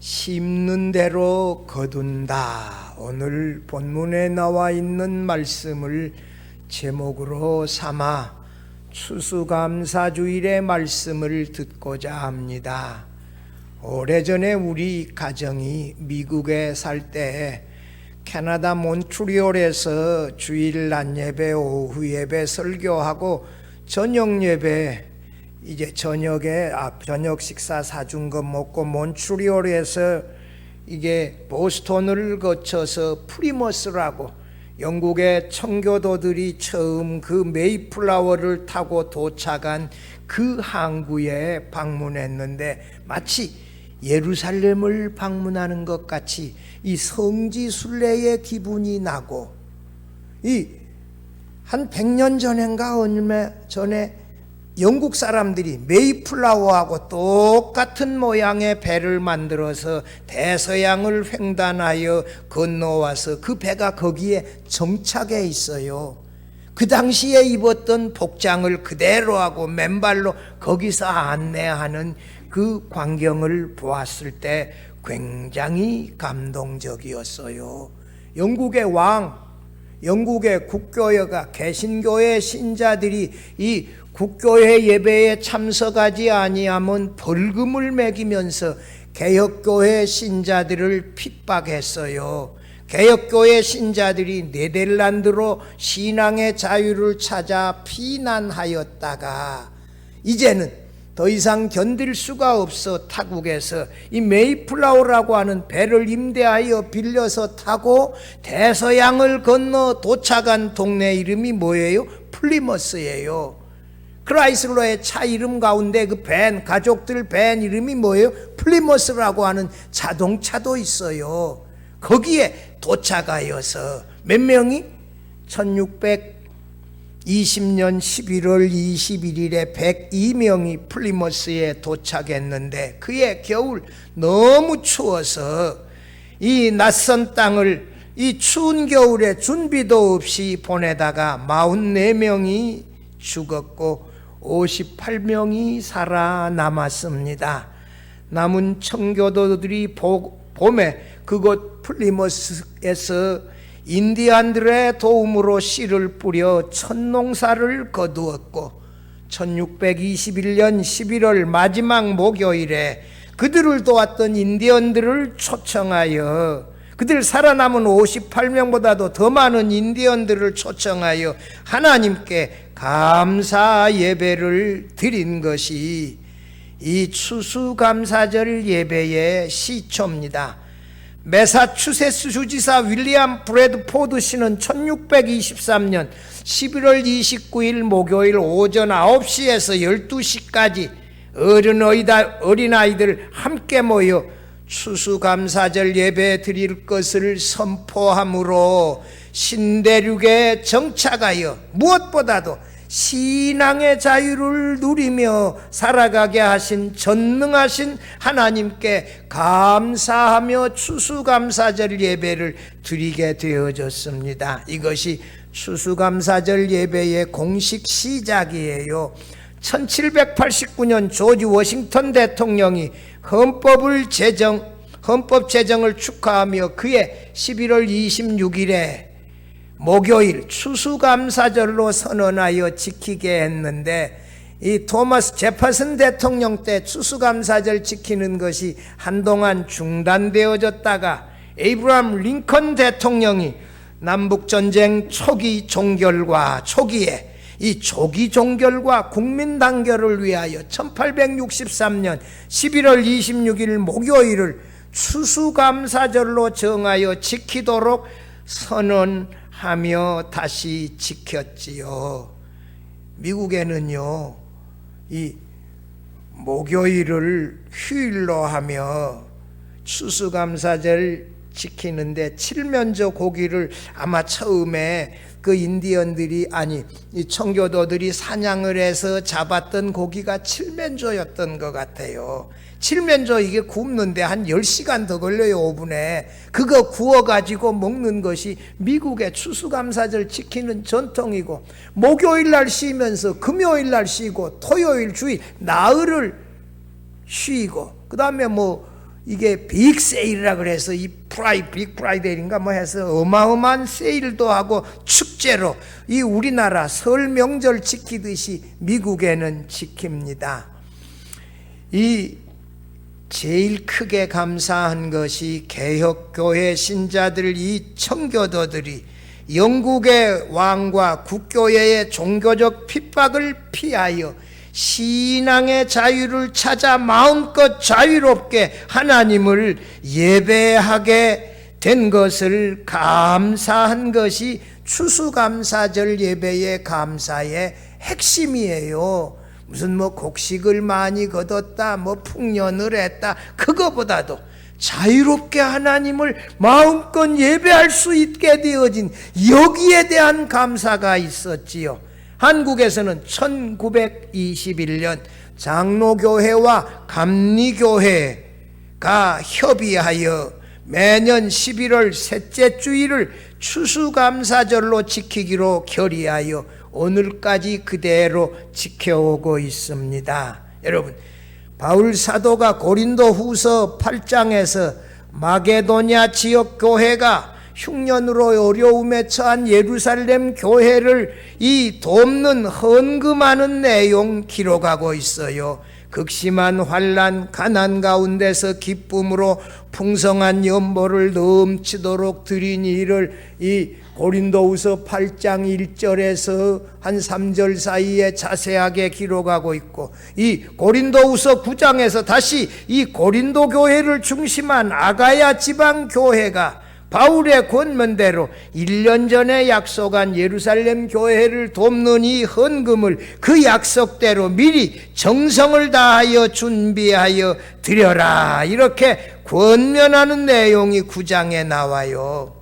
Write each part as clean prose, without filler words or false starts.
심는 대로 거둔다. 오늘 본문에 나와 있는 말씀을 제목으로 삼아 추수감사주일의 말씀을 듣고자 합니다. 오래전에 우리 가정이 미국에 살 때 캐나다 몬트리올에서 주일 낮 예배, 오후 예배 설교하고 저녁 예배 이제 저녁 식사 사준 거 먹고 몬트리올에서 이게 보스턴을 거쳐서 프리머스라고 영국의 청교도들이 처음 그 메이플라워를 타고 도착한 그 항구에 방문했는데 마치 예루살렘을 방문하는 것 같이 이 성지 순례의 기분이 나고 이 한 100년 전인가 얼마 전에 영국 사람들이 메이플라워하고 똑같은 모양의 배를 만들어서 대서양을 횡단하여 건너와서 그 배가 거기에 정착해 있어요. 그 당시에 입었던 복장을 그대로 하고 맨발로 거기서 안내하는 그 광경을 보았을 때 굉장히 감동적이었어요. 영국의 왕, 영국의 국교회가 개신교의 신자들이 이 국교회 예배에 참석하지 아니하면 벌금을 매기면서 개혁교회 신자들을 핍박했어요. 개혁교회 신자들이 네덜란드로 신앙의 자유를 찾아 피난하였다가 이제는 더 이상 견딜 수가 없어 타국에서 이 메이플라워라고 하는 배를 임대하여 빌려서 타고 대서양을 건너 도착한 동네 이름이 뭐예요? 플리머스예요. 크라이슬러의 차 이름 가운데 그 밴, 가족들 밴 이름이 뭐예요? 플리머스라고 하는 자동차도 있어요. 거기에 도착하여서 몇 명이? 1620년 11월 21일에 102명이 플리머스에 도착했는데 그해 겨울 너무 추워서 이 낯선 땅을 이 추운 겨울에 준비도 없이 보내다가 44명이 죽었고 58명이 살아남았습니다. 남은 청교도들이 봄에 그곳 플리머스에서 인디안들의 도움으로 씨를 뿌려 첫 농사를 거두었고 1621년 11월 마지막 목요일에 그들을 도왔던 인디언들을 초청하여 그들 살아남은 58명보다도 더 많은 인디언들을 초청하여 하나님께 감사 예배를 드린 것이 이 추수감사절 예배의 시초입니다. 매사추세츠 주지사 윌리엄 브래드포드 씨는 1623년 11월 29일 목요일 오전 9시에서 12시까지 어린아이들 함께 모여 추수감사절 예배 드릴 것을 선포함으로 신대륙에 정착하여 무엇보다도 신앙의 자유를 누리며 살아가게 하신 전능하신 하나님께 감사하며 추수감사절 예배를 드리게 되어졌습니다. 이것이 추수감사절 예배의 공식 시작이에요. 1789년 조지 워싱턴 대통령이 헌법 제정을 축하하며 그해 11월 26일에 목요일 추수감사절로 선언하여 지키게 했는데 이 토마스 제퍼슨 대통령 때 추수감사절 지키는 것이 한동안 중단되어졌다가 에이브러함 링컨 대통령이 남북전쟁 초기에 이 조기 종결과 국민 단결을 위하여 1863년 11월 26일 목요일을 추수감사절로 정하여 지키도록 선언하며 다시 지켰지요. 미국에는요, 이 목요일을 휴일로 하며 추수감사절 지키는데 칠면조 고기를 아마 처음에 그 인디언들이 이 청교도들이 사냥을 해서 잡았던 고기가 칠면조였던 것 같아요. 칠면조 이게 굽는데 한 10시간 더 걸려요. 오븐에 그거 구워가지고 먹는 것이 미국의 추수감사절 지키는 전통이고 목요일 날 쉬면서 금요일 날 쉬고 토요일 주일 나흘을 쉬고 그 다음에 이게 빅 세일이라 그래서 이 빅 프라이데이인가 뭐 해서 어마어마한 세일도 하고 축제로 이 우리나라 설 명절 지키듯이 미국에는 지킵니다. 이 제일 크게 감사한 것이 개혁교회 신자들 이 청교도들이 영국의 왕과 국교회의 종교적 핍박을 피하여 신앙의 자유를 찾아 마음껏 자유롭게 하나님을 예배하게 된 것을 감사한 것이 추수감사절 예배의 감사의 핵심이에요. 무슨 뭐 곡식을 많이 거뒀다, 뭐 풍년을 했다, 그거보다도 자유롭게 하나님을 마음껏 예배할 수 있게 되어진 여기에 대한 감사가 있었지요. 한국에서는 1921년 장로교회와 감리교회가 협의하여 매년 11월 셋째 주일을 추수감사절로 지키기로 결의하여 오늘까지 그대로 지켜오고 있습니다. 여러분, 바울 사도가 고린도 후서 8장에서 마게도냐 지역 교회가 흉년으로 어려움에 처한 예루살렘 교회를 이 돕는 헌금하는 내용 기록하고 있어요. 극심한 환난 가난 가운데서 기쁨으로 풍성한 연보를 넘치도록 드린 이를 이 고린도후서 8장 1절에서 한 3절 사이에 자세하게 기록하고 있고, 이 고린도후서 9장에서 다시 이 고린도 교회를 중심한 아가야 지방 교회가 바울의 권면대로 1년 전에 약속한 예루살렘 교회를 돕는 이 헌금을 그 약속대로 미리 정성을 다하여 준비하여 드려라, 이렇게 권면하는 내용이 9장에 나와요.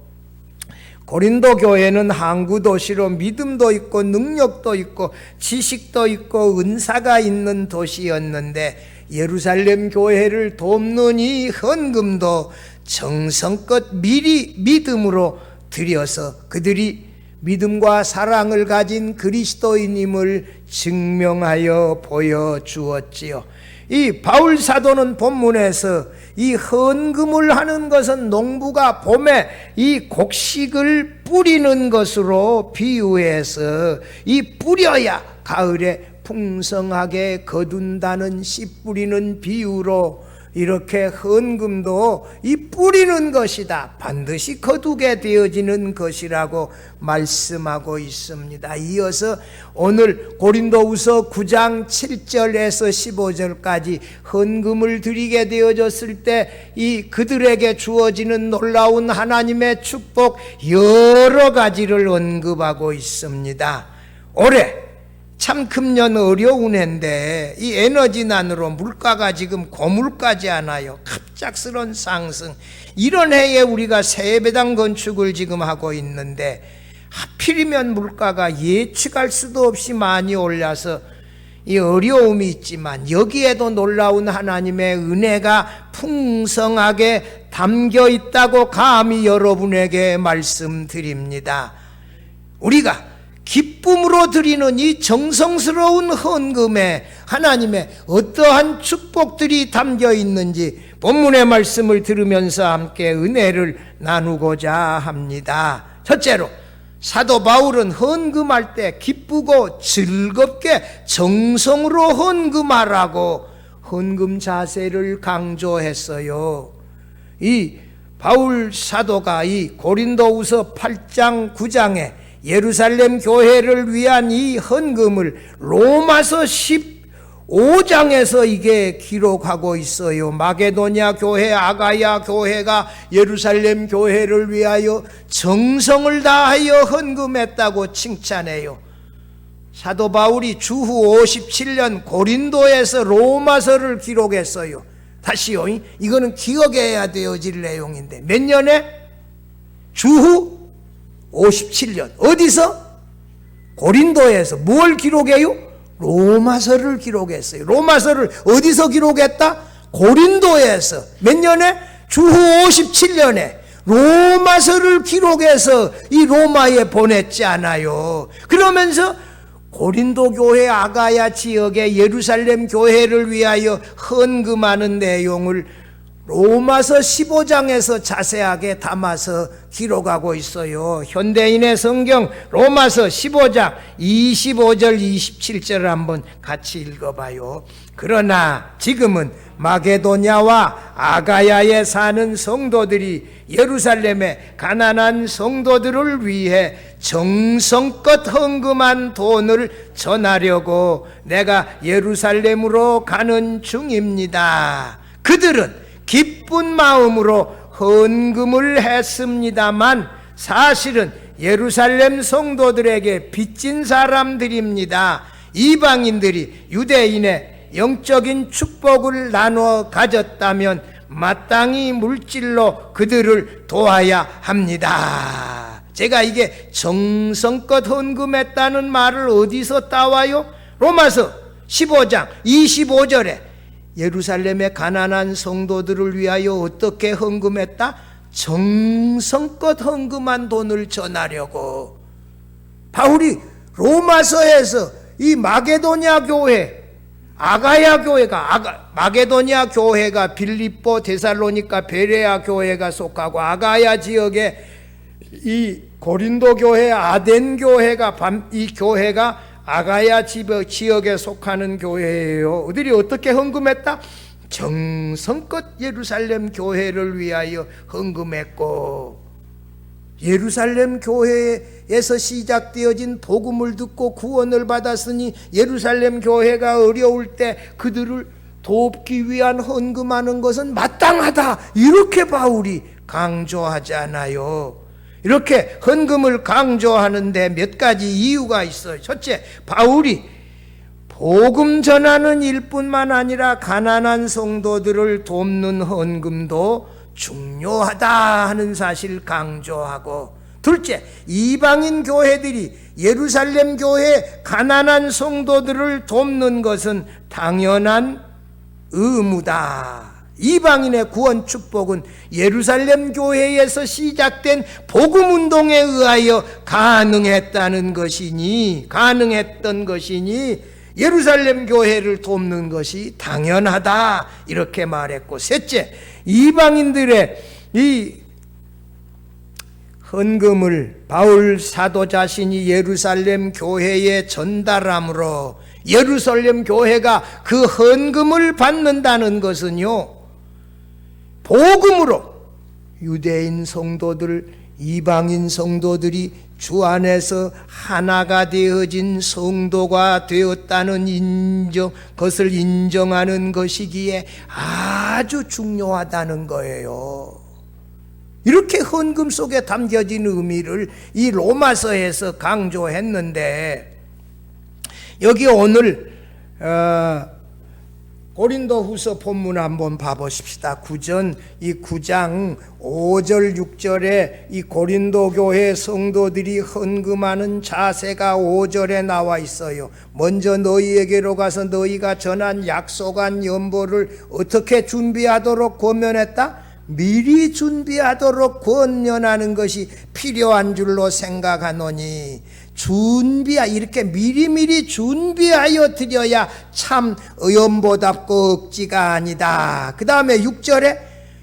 고린도 교회는 항구 도시로 믿음도 있고 능력도 있고 지식도 있고 은사가 있는 도시였는데, 예루살렘 교회를 돕는 이 헌금도 정성껏 미리 믿음으로 드려서 그들이 믿음과 사랑을 가진 그리스도인임을 증명하여 보여주었지요. 이 바울 사도는 본문에서 이 헌금을 하는 것은 농부가 봄에 이 곡식을 뿌리는 것으로 비유해서 이 뿌려야 가을에 풍성하게 거둔다는 씨 뿌리는 비유로 이렇게 헌금도 이 뿌리는 것이다, 반드시 거두게 되어지는 것이라고 말씀하고 있습니다. 이어서 오늘 고린도후서 9장 7절에서 15절까지 헌금을 드리게 되어졌을 때 이 그들에게 주어지는 놀라운 하나님의 축복 여러 가지를 언급하고 있습니다. 올해 참 금년 어려운 해인데 이 에너지난으로 물가가 지금 고물가지 않아요. 갑작스런 상승. 이런 해에 우리가 새 예배당 건축을 지금 하고 있는데 하필이면 물가가 예측할 수도 없이 많이 올라서 이 어려움이 있지만 여기에도 놀라운 하나님의 은혜가 풍성하게 담겨 있다고 감히 여러분에게 말씀드립니다. 우리가 기쁨으로 드리는 이 정성스러운 헌금에 하나님의 어떠한 축복들이 담겨 있는지 본문의 말씀을 들으면서 함께 은혜를 나누고자 합니다. 첫째로, 사도 바울은 헌금할 때 기쁘고 즐겁게 정성으로 헌금하라고 헌금 자세를 강조했어요. 이 바울 사도가 이 고린도후서 8장 9장에 예루살렘 교회를 위한 이 헌금을 로마서 15장에서 이게 기록하고 있어요. 마게도냐 교회, 아가야 교회가 예루살렘 교회를 위하여 정성을 다하여 헌금했다고 칭찬해요. 사도 바울이 주후 57년 고린도에서 로마서를 기록했어요. 다시요, 이거는 기억해야 되어질 내용인데 몇 년에? 주후 57년. 어디서? 고린도에서. 뭘 기록해요? 로마서를 기록했어요. 로마서를 어디서 기록했다? 고린도에서. 몇 년에? 주후 57년에 로마서를 기록해서 이 로마에 보냈지 않아요. 그러면서 고린도 교회 아가야 지역의 예루살렘 교회를 위하여 헌금하는 내용을 로마서 15장에서 자세하게 담아서 기록하고 있어요. 현대인의 성경 로마서 15장 25절 27절을 한번 같이 읽어봐요. 그러나 지금은 마게도냐와 아가야에 사는 성도들이 예루살렘의 가난한 성도들을 위해 정성껏 헌금한 돈을 전하려고 내가 예루살렘으로 가는 중입니다. 그들은 기쁜 마음으로 헌금을 했습니다만 사실은 예루살렘 성도들에게 빚진 사람들입니다. 이방인들이 유대인의 영적인 축복을 나눠 가졌다면 마땅히 물질로 그들을 도와야 합니다. 제가 이게 정성껏 헌금했다는 말을 어디서 따와요? 로마서 15장 25절에 예루살렘의 가난한 성도들을 위하여 어떻게 헌금했다? 정성껏 헌금한 돈을 전하려고. 바울이 로마서에서 이 마게도냐 교회, 아가야 교회가 마게도냐 교회가 빌립보, 데살로니가, 베레아 교회가 속하고 아가야 지역에 이 고린도 교회, 아덴 교회가 이 교회가 아가야 지역에 속하는 교회예요. 그들이 어떻게 헌금했다? 정성껏 예루살렘 교회를 위하여 헌금했고, 예루살렘 교회에서 시작되어진 복음을 듣고 구원을 받았으니 예루살렘 교회가 어려울 때 그들을 돕기 위한 헌금하는 것은 마땅하다, 이렇게 바울이 강조하잖아요. 이렇게 헌금을 강조하는데 몇 가지 이유가 있어요. 첫째, 바울이 복음 전하는 일뿐만 아니라 가난한 성도들을 돕는 헌금도 중요하다 하는 사실 강조하고, 둘째, 이방인 교회들이 예루살렘 교회 가난한 성도들을 돕는 것은 당연한 의무다. 이방인의 구원 축복은 예루살렘 교회에서 시작된 복음 운동에 의하여 가능했던 것이니 예루살렘 교회를 돕는 것이 당연하다, 이렇게 말했고, 셋째, 이방인들의 이 헌금을 바울 사도 자신이 예루살렘 교회에 전달함으로 예루살렘 교회가 그 헌금을 받는다는 것은요, 복음으로 유대인 성도들, 이방인 성도들이 주 안에서 하나가 되어진 성도가 되었다는 것을 인정하는 것이기에 아주 중요하다는 거예요. 이렇게 헌금 속에 담겨진 의미를 이 로마서에서 강조했는데, 여기 오늘 고린도후서 본문 한번 봐보십시다. 이 9장 5절 6절에 이 고린도 교회 성도들이 헌금하는 자세가 5절에 나와 있어요. 먼저 너희에게로 가서 너희가 전한 약속한 연보를 어떻게 준비하도록 권면했다? 미리 준비하도록 권면하는 것이 필요한 줄로 생각하노니, 이렇게 미리미리 준비하여 드려야 참 연보답고 억지가 아니다. 그 다음에 6절에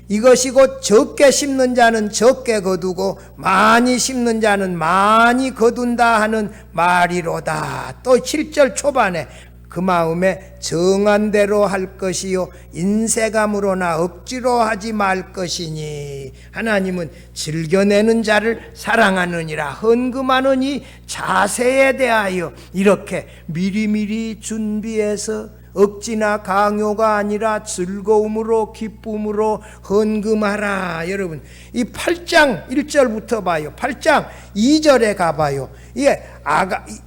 이것이 곧 적게 심는 자는 적게 거두고 많이 심는 자는 많이 거둔다 하는 말이로다. 또 7절 초반에 그 마음에 정한 대로 할 것이요 인색함으로나 억지로 하지 말 것이니, 하나님은 즐겨내는 자를 사랑하느니라. 헌금하는 이 자세에 대하여 이렇게 미리미리 준비해서 억지나 강요가 아니라 즐거움으로 기쁨으로 헌금하라. 여러분, 이 8장 1절부터 봐요. 8장 2절에 가봐요. 이게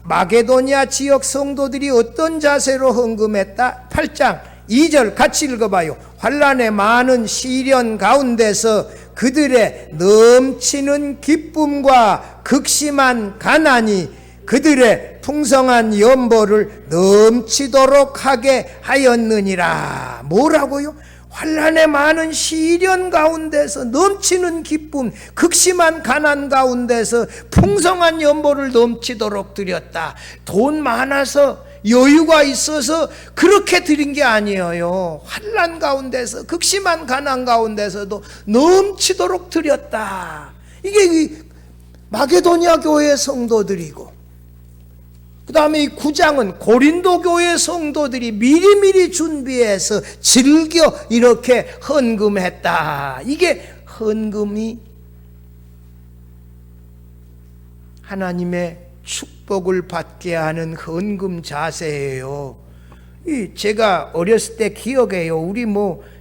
마게도냐 지역 성도들이 어떤 자세로 헌금했다? 8장 2절 같이 읽어봐요. 환난의 많은 시련 가운데서 그들의 넘치는 기쁨과 극심한 가난이 그들의 풍성한 연보를 넘치도록 하게 하였느니라. 뭐라고요? 환난의 많은 시련 가운데서 넘치는 기쁨, 극심한 가난 가운데서 풍성한 연보를 넘치도록 드렸다. 돈 많아서 여유가 있어서 그렇게 드린 게 아니에요. 환난 가운데서, 극심한 가난 가운데서도 넘치도록 드렸다. 이게 이 마게도냐 교회 성도들이고, 그 다음에 이 9장은 고린도 교회 성도들이 미리미리 준비해서 즐겨 이렇게 헌금했다. 이게 헌금이 하나님의 축복을 받게 하는 헌금 자세예요. 제가 어렸을 때 기억해요.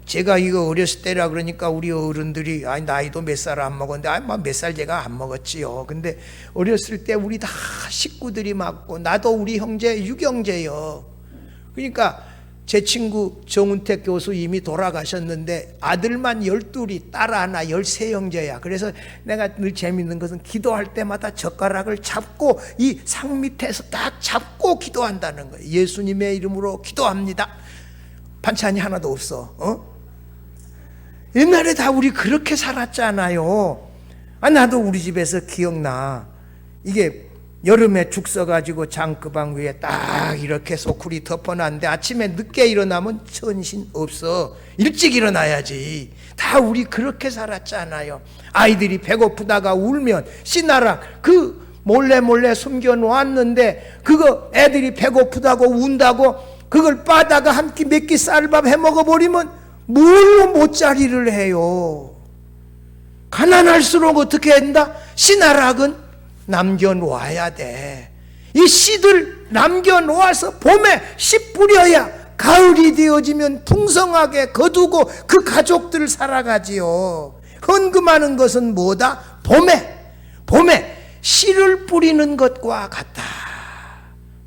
제가 이거 어렸을 때라 그러니까 우리 어른들이 나이도 몇 살 안 먹었는데 몇 살 제가 안 먹었지요. 근데 어렸을 때 우리 다 식구들이 많고 나도 우리 형제 6형제요. 그러니까 제 친구 정운택 교수 이미 돌아가셨는데 아들만 12이 딸 하나 13형제야. 그래서 내가 늘 재밌는 것은 기도할 때마다 젓가락을 잡고 이 상 밑에서 딱 잡고 기도한다는 거예요. 예수님의 이름으로 기도합니다. 반찬이 하나도 없어. 옛날에 다 우리 그렇게 살았잖아요. 나도 우리 집에서 기억나. 이게 여름에 죽 써가지고 장그방 위에 딱 이렇게 소쿠리 덮어놨는데 아침에 늦게 일어나면 천신 없어. 일찍 일어나야지. 다 우리 그렇게 살았잖아요. 아이들이 배고프다가 울면 씨나락 몰래 숨겨 놓았는데 그거 애들이 배고프다고 운다고 그걸 빠다가 한 끼 몇 끼 쌀밥 해 먹어버리면 뭘로 못자리를 해요. 가난할수록 어떻게 한다? 씨나락은 남겨놓아야 돼. 이 씨들 남겨놓아서 봄에 씨 뿌려야 가을이 되어지면 풍성하게 거두고 그 가족들 살아가지요. 헌금하는 것은 뭐다? 봄에 씨를 뿌리는 것과 같다.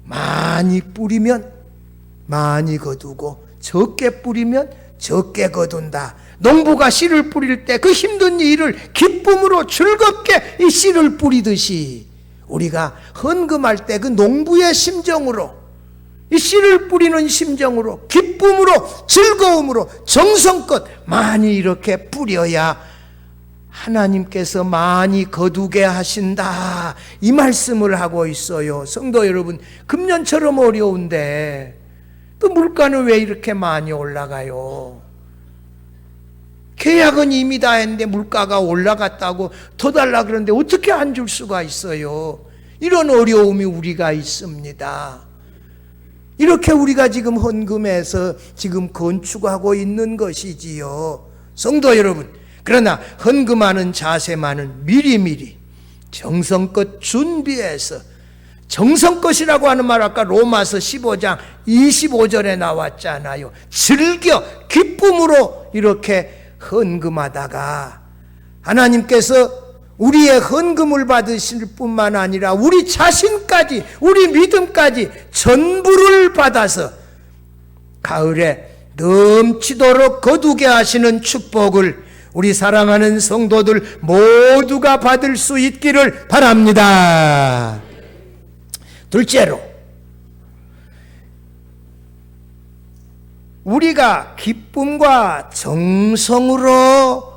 많이 뿌리면 많이 거두고 적게 뿌리면 적게 거둔다. 농부가 씨를 뿌릴 때 그 힘든 일을 기쁨으로 즐겁게 이 씨를 뿌리듯이 우리가 헌금할 때 그 농부의 심정으로 이 씨를 뿌리는 심정으로 기쁨으로 즐거움으로 정성껏 많이 이렇게 뿌려야 하나님께서 많이 거두게 하신다. 이 말씀을 하고 있어요. 성도 여러분, 금년처럼 어려운데 또 물가는 왜 이렇게 많이 올라가요? 계약은 이미 다 했는데 물가가 올라갔다고 더 달라 그러는데 어떻게 안 줄 수가 있어요? 이런 어려움이 우리가 있습니다. 이렇게 우리가 지금 헌금해서 지금 건축하고 있는 것이지요. 성도 여러분, 그러나 헌금하는 자세만은 미리미리 정성껏 준비해서, 정성껏이라고 하는 말 아까 로마서 15장 25절에 나왔잖아요. 즐겨 기쁨으로 이렇게 헌금하다가 하나님께서 우리의 헌금을 받으실 뿐만 아니라 우리 자신까지, 우리 믿음까지 전부를 받아서 가을에 넘치도록 거두게 하시는 축복을 우리 사랑하는 성도들 모두가 받을 수 있기를 바랍니다. 둘째로, 우리가 기쁨과 정성으로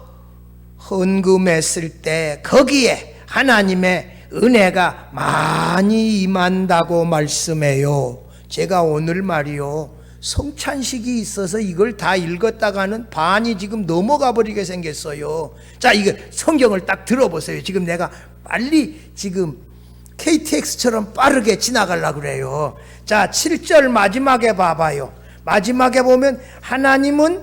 헌금했을 때 거기에 하나님의 은혜가 많이 임한다고 말씀해요. 제가 오늘 말이요, 성찬식이 있어서 이걸 다 읽었다가는 반이 지금 넘어가 버리게 생겼어요. 자, 이거 성경을 딱 들어보세요. 지금 내가 빨리 지금 KTX처럼 빠르게 지나가려고 그래요. 자, 7절 마지막에 봐봐요. 마지막에 보면 하나님은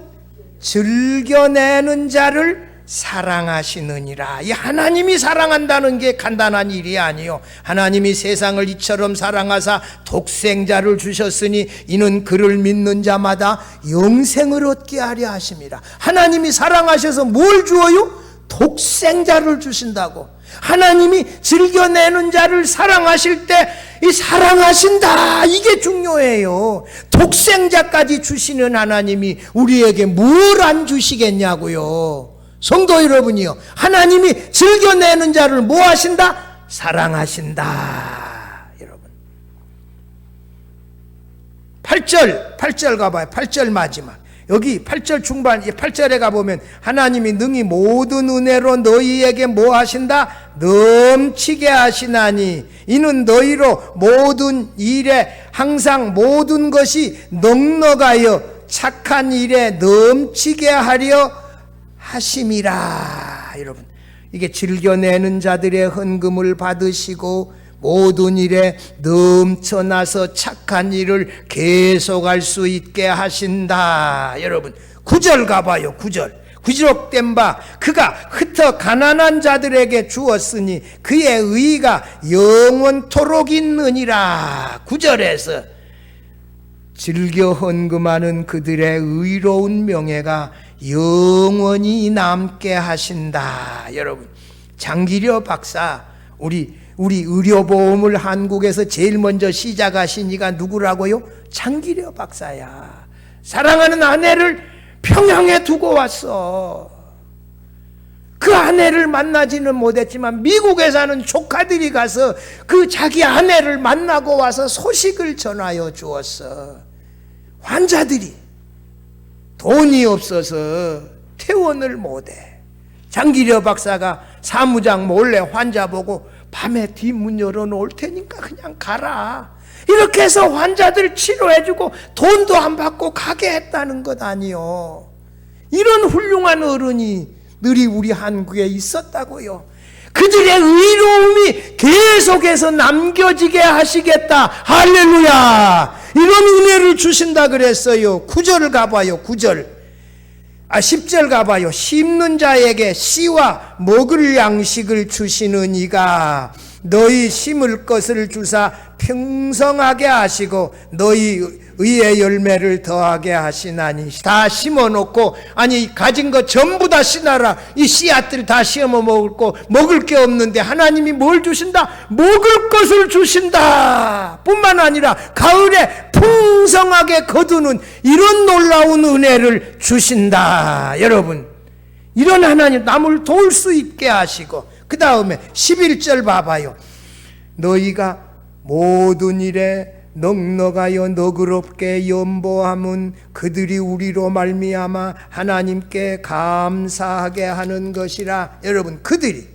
즐겨내는 자를 사랑하시느니라. 이 하나님이 사랑한다는 게 간단한 일이 아니요. 하나님이 세상을 이처럼 사랑하사 독생자를 주셨으니 이는 그를 믿는 자마다 영생을 얻게 하려 하심이라. 하나님이 사랑하셔서 뭘 주어요? 독생자를 주신다고. 하나님이 즐겨내는 자를 사랑하실 때 이 사랑하신다, 이게 중요해요. 독생자까지 주시는 하나님이 우리에게 뭘 안 주시겠냐고요. 성도 여러분이요, 하나님이 즐겨내는 자를 뭐 하신다? 사랑하신다. 여러분, 8절 가봐요. 8절 마지막. 여기 8절 중반 8절에 가보면 하나님이 능히 모든 은혜로 너희에게 뭐 하신다? 넘치게 하시나니 이는 너희로 모든 일에 항상 모든 것이 넉넉하여 착한 일에 넘치게 하려 하심이라. 여러분, 이게 즐겨내는 자들의 헌금을 받으시고 모든 일에 넘쳐나서 착한 일을 계속할 수 있게 하신다. 여러분, 9절 가봐요. 9절. 구족된 바 그가 흩어 가난한 자들에게 주었으니 그의 의가 영원토록 있느니라. 9절에서 즐겨 헌금하는 그들의 의로운 명예가 영원히 남게 하신다. 여러분, 장기려 박사, 우리 의료보험을 한국에서 제일 먼저 시작하신 이가 누구라고요? 장기려 박사야. 사랑하는 아내를 평양에 두고 왔어. 그 아내를 만나지는 못했지만 미국에 사는 조카들이 가서 그 자기 아내를 만나고 와서 소식을 전하여 주었어. 환자들이 돈이 없어서 퇴원을 못해. 장기려 박사가 사무장 몰래 환자 보고 밤에 뒷문 열어놓을 테니까 그냥 가라. 이렇게 해서 환자들 치료해주고 돈도 안 받고 가게 했다는 것 아니요. 이런 훌륭한 어른이 늘이 우리 한국에 있었다고요. 그들의 의로움이 계속해서 남겨지게 하시겠다. 할렐루야. 이런 은혜를 주신다 그랬어요. 9절 가봐요. 9절. 10절 가봐요. 심는 자에게 씨와 먹을 양식을 주시는 이가 너희 심을 것을 주사 평성하게 하시고 너희 의의 열매를 더하게 하시나니. 다 심어놓고 아니 가진 거 전부 다 심어라. 이 씨앗들 다 심어 먹을 게 없는데 하나님이 뭘 주신다? 먹을 것을 주신다. 뿐만 아니라 가을에 풍성하게 거두는 이런 놀라운 은혜를 주신다. 여러분, 이런 하나님 남을 도울 수 있게 하시고 그 다음에 11절 봐봐요. 너희가 모든 일에 넉넉하여 너그럽게 연보함은 그들이 우리로 말미암아 하나님께 감사하게 하는 것이라. 여러분, 그들이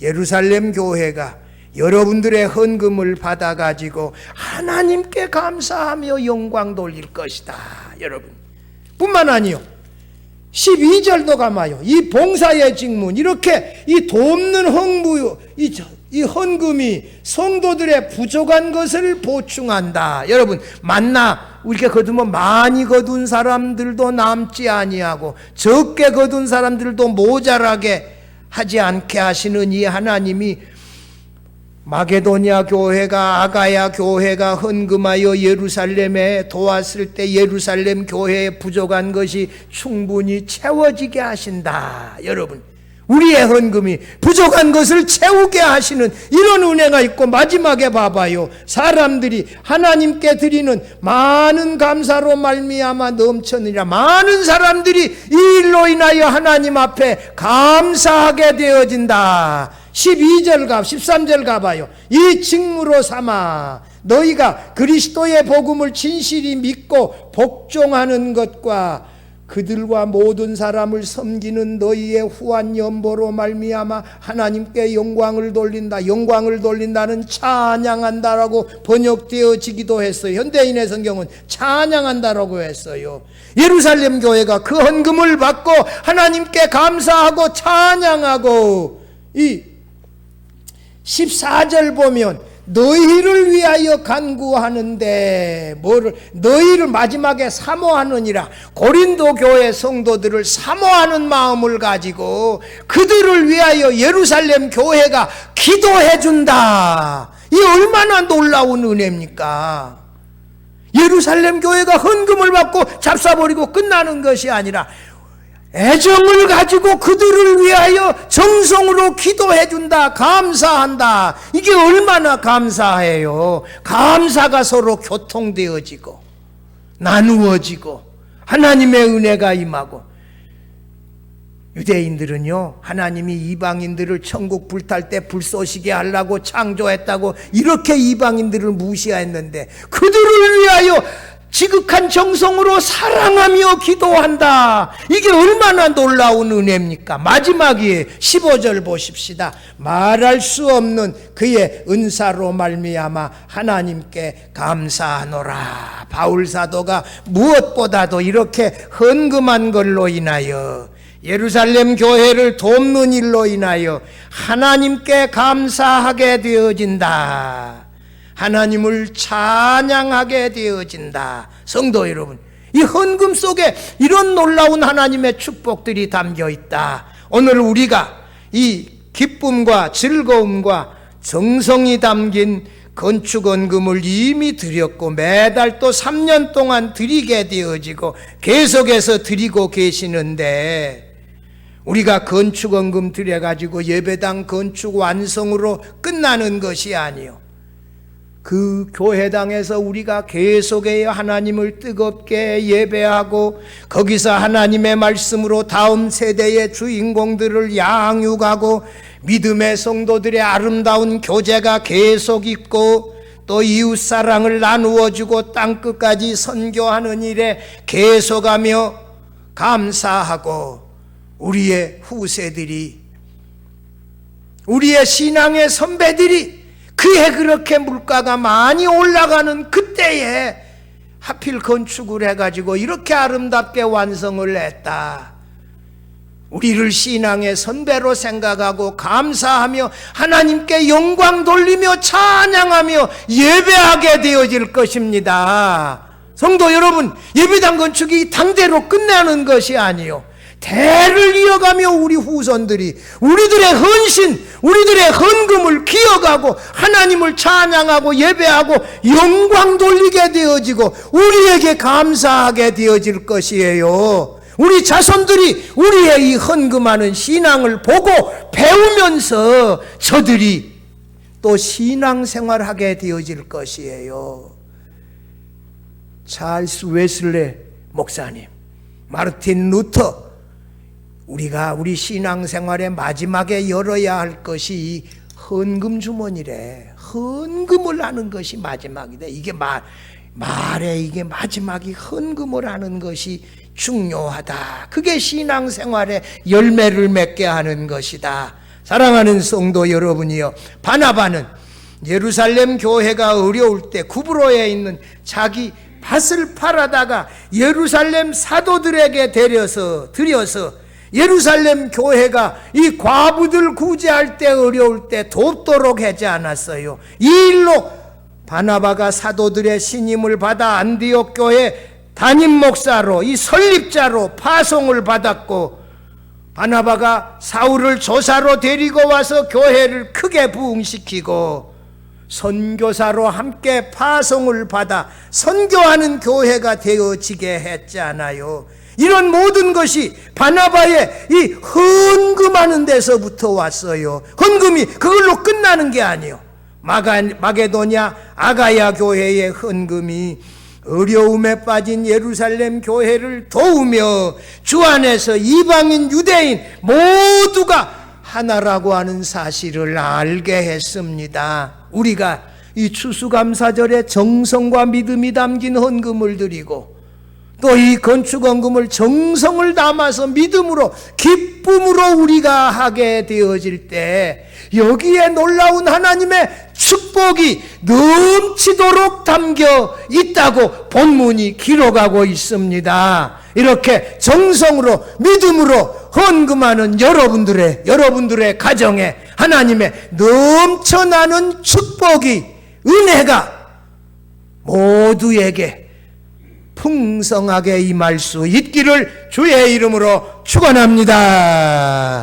예루살렘 교회가 여러분들의 헌금을 받아가지고 하나님께 감사하며 영광 돌릴 것이다. 여러분, 뿐만 아니요 12절도 가마요. 이 봉사의 직문, 이렇게 이 돕는 헌부, 이 헌금이 성도들의 부족한 것을 보충한다. 여러분, 만나 우리가 거두면 많이 거둔 사람들도 남지 아니하고 적게 거둔 사람들도 모자라게 하지 않게 하시는 이 하나님이 마게도냐 교회가 아가야 교회가 헌금하여 예루살렘에 도왔을 때 예루살렘 교회에 부족한 것이 충분히 채워지게 하신다. 여러분, 우리의 헌금이 부족한 것을 채우게 하시는 이런 은혜가 있고, 마지막에 봐봐요. 사람들이 하나님께 드리는 많은 감사로 말미암아 넘쳤느니라. 많은 사람들이 이 일로 인하여 하나님 앞에 감사하게 되어진다. 13절 가봐요. 이 징후로 삼아 너희가 그리스도의 복음을 진실히 믿고 복종하는 것과 그들과 모든 사람을 섬기는 너희의 후한 연보로 말미암아 하나님께 영광을 돌린다. 영광을 돌린다는 찬양한다라고 번역되어지기도 했어요. 현대인의 성경은 찬양한다라고 했어요. 예루살렘 교회가 그 헌금을 받고 하나님께 감사하고 찬양하고, 이 14절 보면 너희를 위하여 간구하는데 너희를 마지막에 사모하느니라. 고린도 교회 성도들을 사모하는 마음을 가지고 그들을 위하여 예루살렘 교회가 기도해 준다. 이 얼마나 놀라운 은혜입니까? 예루살렘 교회가 헌금을 받고 잡숴버리고 끝나는 것이 아니라 애정을 가지고 그들을 위하여 정성으로 기도해 준다. 감사한다. 이게 얼마나 감사해요. 감사가 서로 교통되어지고 나누어지고 하나님의 은혜가 임하고. 유대인들은요, 하나님이 이방인들을 천국 불탈 때 불 쏘시게 하려고 창조했다고 이렇게 이방인들을 무시했는데 그들을 위하여 지극한 정성으로 사랑하며 기도한다. 이게 얼마나 놀라운 은혜입니까? 마지막에 15절 보십시다. 말할 수 없는 그의 은사로 말미암아 하나님께 감사하노라. 바울 사도가 무엇보다도 이렇게 헌금한 걸로 인하여, 예루살렘 교회를 돕는 일로 인하여 하나님께 감사하게 되어진다. 하나님을 찬양하게 되어진다. 성도 여러분, 이 헌금 속에 이런 놀라운 하나님의 축복들이 담겨 있다. 오늘 우리가 이 기쁨과 즐거움과 정성이 담긴 건축헌금을 이미 드렸고 매달 또 3년 동안 드리게 되어지고 계속해서 드리고 계시는데, 우리가 건축헌금 드려가지고 예배당 건축 완성으로 끝나는 것이 아니요, 그 교회당에서 우리가 계속해서 하나님을 뜨겁게 예배하고 거기서 하나님의 말씀으로 다음 세대의 주인공들을 양육하고 믿음의 성도들의 아름다운 교제가 계속 있고 또 이웃사랑을 나누어주고 땅끝까지 선교하는 일에 계속하며 감사하고, 우리의 후세들이, 우리의 신앙의 선배들이 그해 그렇게 물가가 많이 올라가는 그때에 하필 건축을 해가지고 이렇게 아름답게 완성을 했다. 우리를 신앙의 선배로 생각하고 감사하며 하나님께 영광 돌리며 찬양하며 예배하게 되어질 것입니다. 성도 여러분, 예배당 건축이 당대로 끝나는 것이 아니요, 대를 이어가며 우리 후손들이 우리들의 헌신, 우리들의 헌금을 기억하고 하나님을 찬양하고 예배하고 영광 돌리게 되어지고 우리에게 감사하게 되어질 것이에요. 우리 자손들이 우리의 이 헌금하는 신앙을 보고 배우면서 저들이 또 신앙생활하게 되어질 것이에요. 찰스 웨슬레 목사님, 마르틴 루터, 우리가 우리 신앙생활의 마지막에 열어야 할 것이 이 헌금 주머니래. 헌금을 하는 것이 마지막이다. 이게 말에 이게 마지막이 헌금을 하는 것이 중요하다. 그게 신앙생활의 열매를 맺게 하는 것이다. 사랑하는 성도 여러분이요, 바나바는 예루살렘 교회가 어려울 때 구브로에 있는 자기 밭을 팔아다가 예루살렘 사도들에게 드려서 예루살렘 교회가 이 과부들 구제할 때 어려울 때 돕도록 하지 않았어요. 이 일로 바나바가 사도들의 신임을 받아 안디옥 교회 담임 목사로, 이 설립자로 파송을 받았고, 바나바가 사울을 조사로 데리고 와서 교회를 크게 부흥시키고 선교사로 함께 파송을 받아 선교하는 교회가 되어지게 했잖아요. 이런 모든 것이 바나바의 이 헌금하는 데서부터 왔어요. 헌금이 그걸로 끝나는 게 아니에요. 마게도냐 아가야 교회의 헌금이 어려움에 빠진 예루살렘 교회를 도우며 주 안에서 이방인 유대인 모두가 하나라고 하는 사실을 알게 했습니다. 우리가 이 추수감사절에 정성과 믿음이 담긴 헌금을 드리고 또 이 건축헌금을 정성을 담아서 믿음으로 기쁨으로 우리가 하게 되어질 때 여기에 놀라운 하나님의 축복이 넘치도록 담겨 있다고 본문이 기록하고 있습니다. 이렇게 정성으로 믿음으로 헌금하는 여러분들의 가정에 하나님의 넘쳐나는 축복이, 은혜가 모두에게 풍성하게 임할 수 있기를 주의 이름으로 축원합니다.